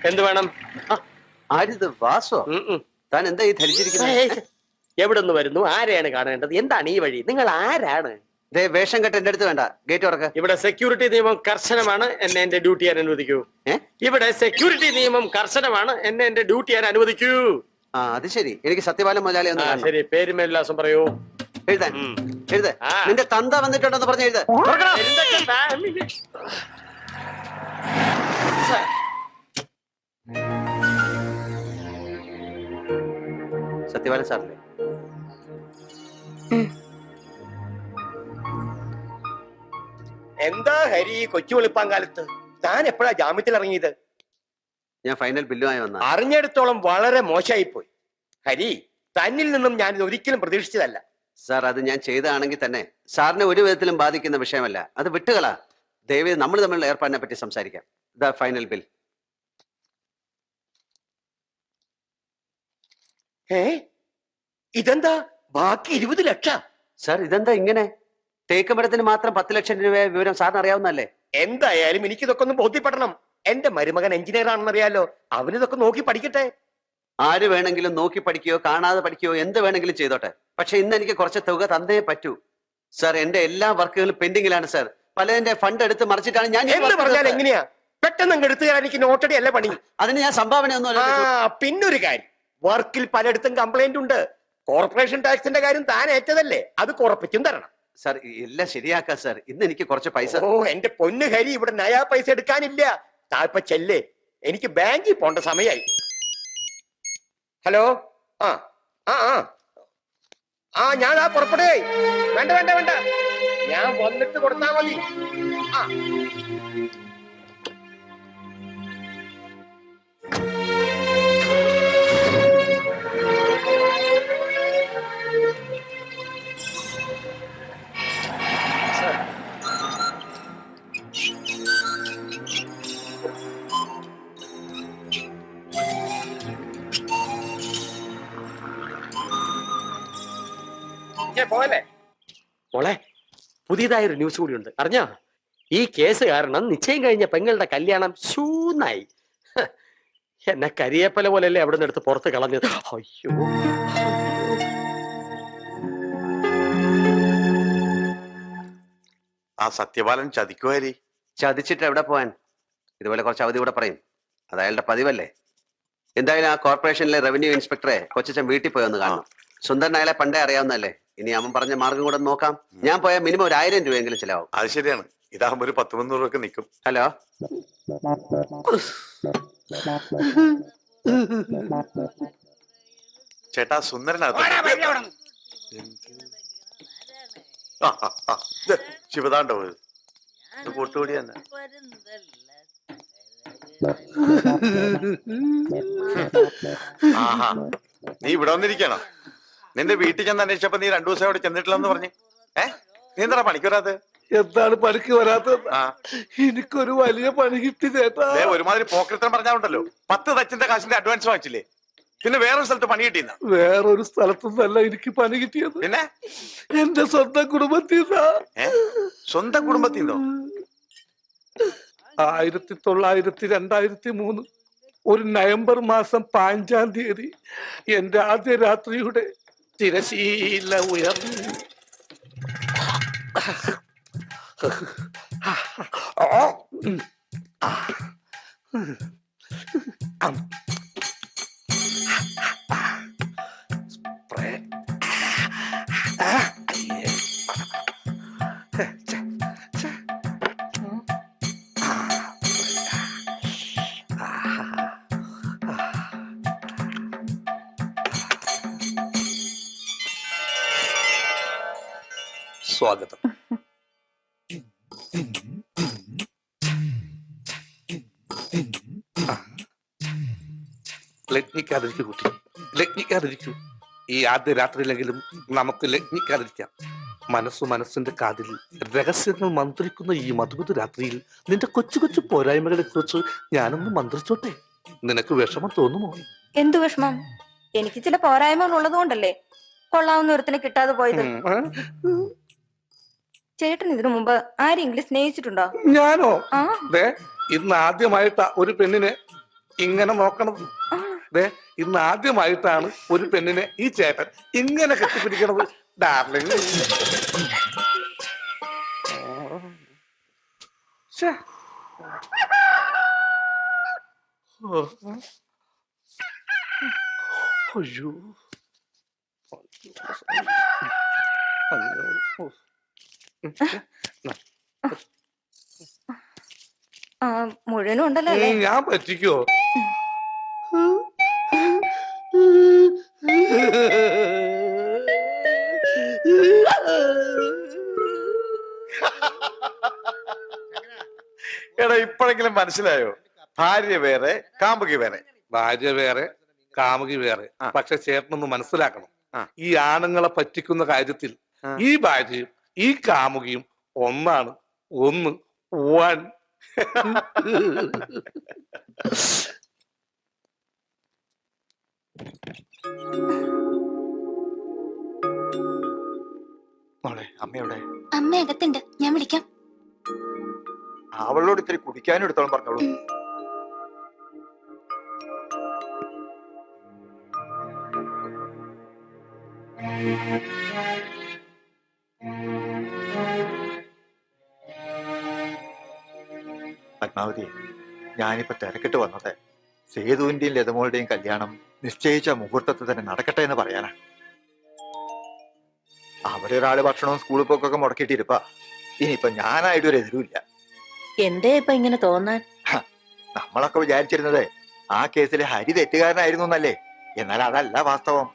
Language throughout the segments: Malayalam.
എന്ത് വേണം? ആരിത്? വാസോ? താൻ എന്താ ഈ ധരിച്ചിരിക്കുന്നത്? എവിടെ നിന്ന് വരുന്നു? ആരെയാണ് കാണേണ്ടത്? എന്താണ് ഈ വഴി? നിങ്ങൾ ആരാണ്? വേഷം കെട്ട് എന്റെ അടുത്ത് വേണ്ട. ഗേറ്റ് തുറക്ക. ഇവിടെ സെക്യൂരിറ്റി നിയമം കർശനമാണ്. എന്നെ എന്റെ ഡ്യൂട്ടി ചെയ്യാൻ അനുവദിക്കൂ. ഇവിടെ സെക്യൂരിറ്റി നിയമം കർശനമാണ്. എന്നെ എന്റെ ഡ്യൂട്ടി ചെയ്യാൻ അനുവദിക്കൂ. ആ, അത് ശരി. എനിക്ക് സത്യപാലൻ മുതലാളി ഒന്ന് കാണണം. ശരി, പേര് മേൽവിലാസം പറയൂ. എഴുതാൻ എഴുത. നിന്റെ തന്ത വന്നിട്ടുണ്ടെന്ന് പറഞ്ഞ എഴുത. സത്യപാലൻ സാറല്ലേ? എന്താ ഹരി കൊച്ചു വെളുപ്പാങ്കാലത്ത്? താൻ എപ്പോഴാ ജാമ്യത്തിൽ ഇറങ്ങിയത്? ഞാൻ ഫൈനൽ ബില്ലുമായി വന്ന. അറിഞ്ഞെടുത്തോളം വളരെ മോശമായി പോയി ഹരി. തന്നിൽ നിന്നും ഞാൻ ഒരിക്കലും പ്രതീക്ഷിച്ചതല്ല. സാർ, അത് ഞാൻ ചെയ്തതാണെങ്കിൽ തന്നെ സാറിനെ ഒരു വിധത്തിലും ബാധിക്കുന്ന വിഷയമല്ല. അത് വിട്ടുകളാ. ദയവ് നമ്മൾ തമ്മിലുള്ള ഏർപ്പാടിനെ പറ്റി സംസാരിക്കാം. The final bill. ഇതെന്താ ബാക്കി 20 ലക്ഷം? സാർ, ഇതെന്താ ഇങ്ങനെ? തേക്ക് മരത്തിന് മാത്രം 10 ലക്ഷം രൂപ വിവരം സാറിന് അറിയാവുന്നല്ലേ? എന്തായാലും എനിക്കിതൊക്കെ ഒന്ന് ബോധ്യപ്പെടണം. എന്റെ മരുമകൻ എഞ്ചിനീയർ ആണെന്നറിയാലോ. അവനിതൊക്കെ നോക്കി പഠിക്കട്ടെ. ആര് വേണമെങ്കിലും നോക്കി പഠിക്കുകയോ കാണാതെ പഠിക്കുകയോ എന്ത് വേണമെങ്കിലും ചെയ്തോട്ടെ. പക്ഷെ ഇന്ന് എനിക്ക് കുറച്ച് തുക തന്നേ പറ്റൂ. സാർ, എന്റെ എല്ലാ വർക്കുകളും പെൻഡിങ്ങിലാണ് സാർ. പലതിന്റെ ഫണ്ട് എടുത്ത് മറിച്ചിട്ടാണ് ഞാൻ. എന്ന് പറഞ്ഞാൽ എങ്ങനെയാ? പെട്ടെന്ന് അങ്ങ് എടുത്തു തരാൻ എനിക്ക് നോട്ടടി അല്ല പണി. അതിന് ഞാൻ സംഭാവന ഒന്നും. പിന്നൊരു കാര്യം, വർക്കിൽ പലയിടത്തും കംപ്ലൈന്റ് ഉണ്ട്. കോർപ്പറേഷൻ ടാക്സിന്റെ കാര്യം താൻ ഏറ്റതല്ലേ, അത് കുറപ്പിച്ചും തരണം. സാർ, എല്ലാം ശരിയാക്കാം സാർ. ഇന്ന് എനിക്ക് കുറച്ച് പൈസ. ഓ എന്റെ പൊന്നു ഹരി, ഇവിടെ നയാ പൈസ എടുക്കാനില്ല. താൽപ്പ ചെല്ലേ, എനിക്ക് ബാങ്കിൽ പോണ്ട സമയായി. ഹലോ, ആ ആ ആ ഞാൻ പുറപ്പെടേ. വേണ്ട വേണ്ട വേണ്ട, ഞാൻ വന്നിട്ട് കൊടുത്താ മതി. ആ പോലെ മോളെ, പുതിയതായൊരു ന്യൂസ് കൂടിയുണ്ട്, അറിഞ്ഞോ? ഈ കേസ് കാരണം നിശ്ചയം കഴിഞ്ഞ പെങ്ങളുടെ കല്യാണം ശൂന്നായി. എന്നെ കരിയേപ്പല പോലെയല്ലേ അവിടെ നിന്ന് എടുത്ത് പുറത്ത് കളഞ്ഞത്. അയ്യോ, ആ സത്യപാലൻ ചതിക്കുവാരി. ചതിച്ചിട്ട് എവിടെ പോവാൻ? ഇതുപോലെ കുറച്ച് അവധി കൂടെ പറയും. അത് അയാളുടെ പതിവല്ലേ. എന്തായാലും ആ കോർപ്പറേഷനിലെ റവന്യൂ ഇൻസ്പെക്ടറെ കൊച്ചച്ഛൻ വീട്ടിൽ പോയി ഒന്ന് കാണണം. സുന്ദരൻ അയാളെ പണ്ടേ അറിയാവുന്നല്ലേ. ഇനി അവൻ പറഞ്ഞ മാർഗം കൂടെ നോക്കാം. ഞാൻ പോയാൽ മിനിമം 1000 രൂപയെങ്കിലും ചിലവാകും. അത് ശരിയാണ്. ഇതാകുമ്പോ ഒരു 10-300 രൂപ നിൽക്കും. ഹലോ, ചേട്ടാ, സുന്ദരനകത്ത് ശിവതാണ്ടോ കൂട്ടുകൂടി തന്നെ. ആഹാ, നീ ഇവിടെ വന്നിരിക്കണോ? നിന്റെ വീട്ടിൽ ചെന്ന് അന്വേഷിച്ചപ്പോ നീ 2 ദിവസം അവിടെ ചെന്നിട്ടില്ലെന്ന് പറഞ്ഞു. നീ എന്താ പണിക്ക് വരാത്തത്? എന്താണ് പണിക്ക് വരാത്തത്? എനിക്കൊരു വലിയ പണി കിട്ടി ചേട്ടാ. ഒരുമാതിരി പോക്കറ്റിത്തരം പറഞ്ഞാലുണ്ടല്ലോ. 10 തച്ചിന്റെ കാശിന്റെ അഡ്വാൻസ് വാങ്ങിച്ചില്ലേ? പിന്നെ വേറൊരു സ്ഥലത്ത് പണി കിട്ടിയെന്ന? വേറൊരു സ്ഥലത്തുനിന്നല്ല എനിക്ക് പണി കിട്ടിയത്. പിന്നെ എന്റെ സ്വന്തം കുടുംബത്തിൽ. സ്വന്തം കുടുംബത്തിൽ നിന്നോ? 2003 ഒരു നവംബർ മാസം 5-ാം തീയതി എന്റെ ആദ്യ രാത്രിയുടെ തിരശീല ഉയർന്നു. സ്വാഗതം. ലഗ്നിക്കാതിരിക്കൂ കുട്ടി, ലഗ്നിക്കാതിരിക്കൂ. ഈ ആദ്യ രാത്രിയിലെങ്കിലും നമുക്ക് ലഗ്നിക്കാതിരിക്കാം. മനസ്സിന്റെ കാതിൽ രഹസ്യങ്ങൾ മന്ത്രിക്കുന്ന ഈ മധുമധു രാത്രിയിൽ നിന്റെ കൊച്ചു കൊച്ചു പോരായ്മകളെ കുറിച്ച് ഞാനൊന്ന് മന്ത്രിച്ചോട്ടെ. നിനക്ക് വിഷമം തോന്നുമോ? എന്തു വിഷമം? എനിക്ക് ചില പോരായ്മകൾ ഉള്ളതുകൊണ്ടല്ലേ കൊള്ളാവുന്ന ഒരുത്തിനെ കിട്ടാതെ പോയത്. ചേട്ടൻ ഇതിനു മുമ്പ് ആരെങ്കിലും സ്നേഹിച്ചിട്ടുണ്ടോ? ഞാനോ? ആ ദേ ഇന്ന് ആദ്യമായിട്ടാ ഒരു പെണ്ണിനെ ഇങ്ങനെ നോക്കണത്. ദേ ഇന്ന് ആദ്യമായിട്ടാണ് ഒരു പെണ്ണിനെ ഈ ചേട്ടൻ ഇങ്ങനെ കെട്ടിപ്പിടിക്കണത്. ഡാർലിംഗ്, അയ്യോ മുഴുവനും ഉണ്ടല്ലോ അല്ലേ? ഞാൻ പറ്റിക്കോ? എടാ ഇപ്പോഴെങ്കിലും മനസ്സിലായോ? ഭാര്യ വേറെ കാമുകി വേറെ. ഭാര്യ വേറെ കാമുകി വേറെ. പക്ഷെ ചേട്ടനൊന്ന് മനസ്സിലാക്കണം, ഈ ആണുങ്ങളെ പറ്റിക്കുന്ന കാര്യത്തിൽ ഈ ഭാര്യയും ഈ കാമുകിയും ഒന്നാണ്. ഒന്ന് വൺ. മോളെ അമ്മയുടെ അമ്മ അകത്തുണ്ട്, ഞാൻ വിളിക്കാം. അവളോട് ഇത്തിരി കുടിക്കാനും എടുത്തോളം പറഞ്ഞോളൂ. പത്മാവതി, ഞാനിപ്പോ തിരക്കിട്ട് വന്നത് സേതുവിന്റെയും ലതമോളുടെയും കല്യാണം നിശ്ചയിച്ച മുഹൂർത്തത്തിൽ തന്നെ നടക്കട്ടെ എന്ന് പറയാനാ. അവിടെ ഒരാള് ഭക്ഷണവും സ്കൂളിൽ പോക്കൊക്കെ മുടക്കിയിട്ടിരിപ്പാ. ഇനിയിപ്പൊ ഞാനായിട്ടൊരു എതിരുമില്ല. എന്തേ ഇപ്പൊ ഇങ്ങനെ തോന്നാൻ? നമ്മളൊക്കെ വിചാരിച്ചിരുന്നത് ആ കേസിലെ ഹരി തെറ്റുകാരനായിരുന്നു എന്നല്ലേ. എന്നാൽ അതല്ല വാസ്തവം.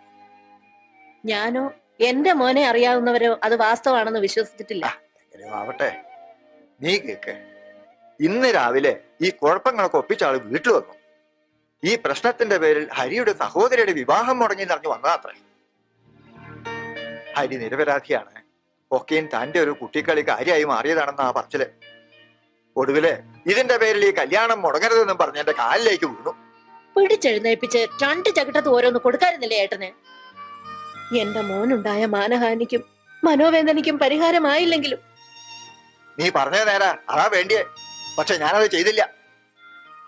ഞാനോ എന്റെ മോനെ അറിയാവുന്നവരോ അത് വാസ്തവാണെന്ന് വിശ്വസിച്ചിട്ടില്ല. എങ്ങനെയോ ആവട്ടെ. നീ കേക്ക്, ഇന്ന് രാവിലെ ഈ കുഴപ്പങ്ങളൊക്കെ ഒപ്പിച്ചാള് വീട്ടിൽ വന്നു. ഈ പ്രശ്നത്തിന്റെ പേരിൽ ഹരിയുടെ സഹോദരിയുടെ വിവാഹം മുടങ്ങി നിറഞ്ഞു വന്നതാത്രേ. ഹരി നിരപരാധിയാണ്, ഒക്കെയും തന്റെ ഒരു കുട്ടിക്കളി കാര്യമായി മാറിയതാണെന്നാ പറച്ചില്. ഒടുവില് ഇതിന്റെ പേരിൽ ഈ കല്യാണം മുടങ്ങരുതെന്നും പറഞ്ഞ് എന്റെ കാലിലേക്ക് വീണു. പിടിച്ചെഴുന്നേൽപ്പിച്ച് രണ്ട് ചകിട്ടത്ത് ഓരോന്ന് കൊടുക്കാറുന്നില്ലേ ഏട്ടന്? എന്റെ മോനുണ്ടായ മാനഹാനിക്കും മനോവേദനയ്ക്കും പരിഹാരമായില്ലെങ്കിലും. നീ പറഞ്ഞത് നേരാ, അതാ വേണ്ടിയേ. പക്ഷെ ഞാനത് ചെയ്തില്ല.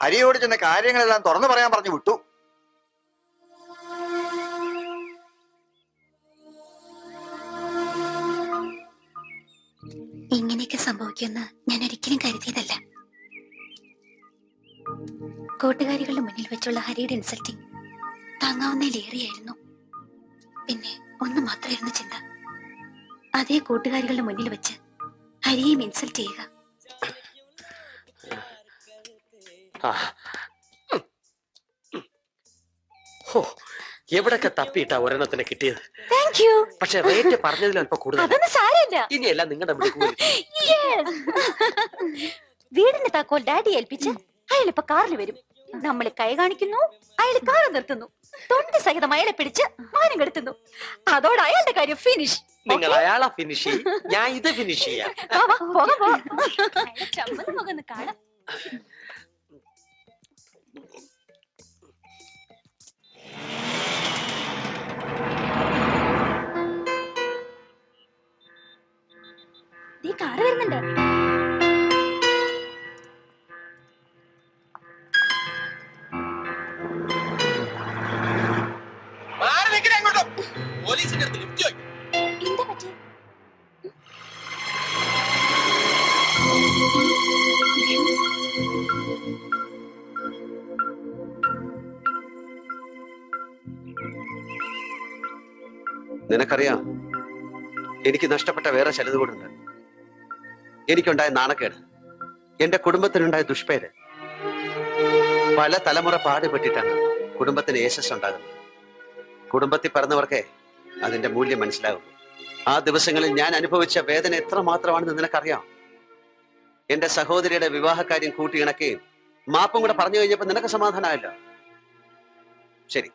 ഹരിയോട് ചെന്ന കാര്യങ്ങളെല്ലാം തുറന്നു പറയാൻ പറഞ്ഞു വിട്ടു. ഇങ്ങനെയൊക്കെ സംഭവിക്കുമെന്ന് ഞാൻ ഒരിക്കലും കരുതിയതല്ല. കൂട്ടുകാരികളുടെ മുന്നിൽ വെച്ചുള്ള ഹരിയുടെ ഇൻസൾട്ടിങ് താങ്ങാവുന്നതിലേറെയായിരുന്നു. പിന്നെ ഒന്ന് മാത്രമായിരുന്നു ചിന്ത, അതേ കൂട്ടുകാരികളുടെ മുന്നിൽ വെച്ച് ഹരിയെയും ഇൻസൾട്ട് ചെയ്യുക. എവിടൊക്കെ തപ്പിയിട്ടാ ഒരെണ്ണത്തിന് കിട്ടിയത്. Thank you. പക്ഷെ റേറ്റ് പറഞ്ഞതിൽ അല്പം കൂടുതൽ. അതൊന്നും സാരമില്ല. ഇനിയല്ല നിങ്ങളുടെ വീടിന്റെ താക്കോൽ ഡാഡി ഏൽപ്പിച്ച് അയാളിപ്പോ കാറിൽ വരും. നമ്മള് കൈ കാണിക്കുന്നു, അയാൾ കാറ് നിർത്തുന്നു. തൊണ്ടി സഹിതം അയാളെ പിടിച്ച് മാനം കെടുത്തുന്നു. അതോടെ അയാളുടെ കാര്യം ഫിനിഷ്. നിങ്ങൾ അയാളെ ഫിനിഷ് ചെയ്യും, ഞാൻ ഇത് ഫിനിഷ് ചെയ്യാം. കാണാം. കാറ് വരുന്നുണ്ട്. എന്താ പറ്റി? നിനക്കറിയാം, എനിക്ക് നഷ്ടപ്പെട്ട വേറെ ചിലത് കൂടുണ്ട്. എനിക്കുണ്ടായ നാണക്കേട്, എന്റെ കുടുംബത്തിനുണ്ടായ ദുഷ്പേര്, പല തലമുറ പാടുപെട്ടിട്ടാണ് കുടുംബത്തിന് യശസ് ഉണ്ടാകുന്നത്. കുടുംബത്തിൽ പറഞ്ഞവർക്കേ അതിന്റെ മൂല്യം മനസ്സിലാകുന്നു. ആ ദിവസങ്ങളിൽ ഞാൻ അനുഭവിച്ച വേദന എത്രമാത്രമാണെന്ന് നിനക്കറിയാം. എന്റെ സഹോദരിയുടെ വിവാഹകാര്യം കൂട്ടിയിണക്കുകയും മാപ്പും കൂടെ പറഞ്ഞു കഴിഞ്ഞപ്പോ നിനക്ക് സമാധാനമല്ലോ. ശരി,